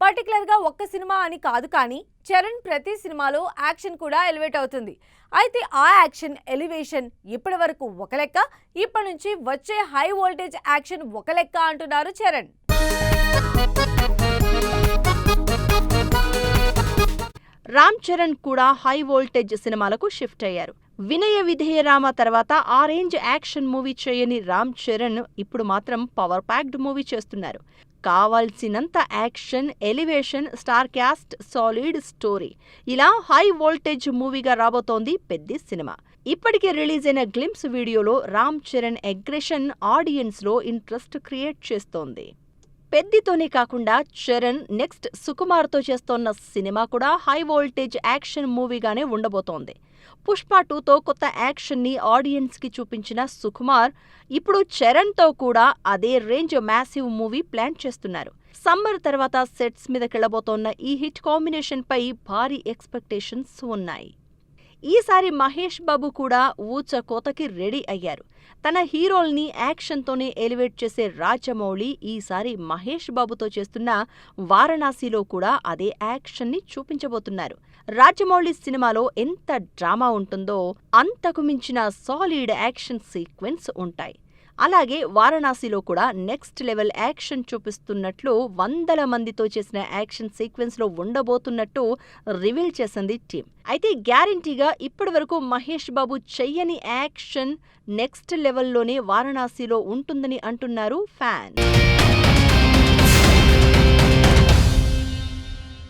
Particular గా ఒక్క cinema అని కాదు, కానీ చరణ్ ప్రతి సినిమాలో యాక్షన్ కూడా ఎలివేట్ అవుతుంది. అయితే ఆ యాక్షన్ ఎలివేషన్ ఇప్పటి వరకు ఒక లెక్క, ఇప్పటి నుంచి వచ్చే హై వోల్టేజ్ యాక్షన్ ఒక లెక్క అంటున్నారు చరణ్. రామ్ చరణ్ కూడా హై వోల్టేజ్ సినిమాలకు షిఫ్ట్ అయ్యారు. వినయ విధేయరామ తర్వాత ఆ రేంజ్ యాక్షన్ మూవీ చేయని రామ్ చరణ్ ఇప్పుడు మాత్రం పవర్ ప్యాక్డ్ మూవీ చేస్తున్నారు. కావాల్సినంత action, elevation, star cast, solid story, ఇలా హై వోల్టేజ్ మూవీగా రాబోతోంది పెద్ది సినిమా. ఇప్పటికే రిలీజ్ అయిన గ్లింప్స్ వీడియోలో రామ్ చరణ్ అగ్రెషన్ ఆడియన్స్ లో ఇంట్రెస్ట్ క్రియేట్ చేస్తోంది. పెద్దితోనే కాకుండా చరణ్ నెక్స్ట్ సుకుమార్తో చేస్తోన్న సినిమా కూడా హై వోల్టేజ్ యాక్షన్ మూవీగానే ఉండబోతోంది. పుష్ప 2తో కొత్త యాక్షన్ని ఆడియన్స్కి చూపించిన సుకుమార్ ఇప్పుడు చరణ్తో కూడా అదే రేంజ్ మ్యాసివ్ మూవీ ప్లాన్ చేస్తున్నారు. సమ్మర్ తర్వాత సెట్స్ మీదకెళ్లబోతోన్న ఈ హిట్ కాంబినేషన్పై భారీ ఎక్స్పెక్టేషన్స్ ఉన్నాయి. ఈసారి మహేష్ బాబు కూడా ఊచకోతకి రెడీ అయ్యారు. తన హీరోల్ని యాక్షన్తోనే ఎలివేట్ చేసే రాజమౌళి ఈసారి మహేష్ బాబుతో చేస్తున్న వారణాసిలో కూడా అదే యాక్షన్ని చూపించబోతున్నారు. రాజమౌళి సినిమాలో ఎంత డ్రామా ఉంటుందో అంతకు మించిన సాలిడ్ యాక్షన్ సీక్వెన్స్ ఉంటాయి. అలాగే వారణాసిలో కూడా నెక్స్ట్ లెవెల్ యాక్షన్ చూపిస్తున్నట్లు, వందల మందితో చేసిన యాక్షన్ సీక్వెన్స్ లో ఉండబోతున్నట్టు రివీల్ చేసింది టీం. అయితే గ్యారంటీగా ఇప్పటివరకు మహేష్ బాబు చెయ్యని యాక్షన్ నెక్స్ట్ లెవెల్లోనే వారణాసిలో ఉంటుందని అంటున్నారు ఫ్యాన్స్.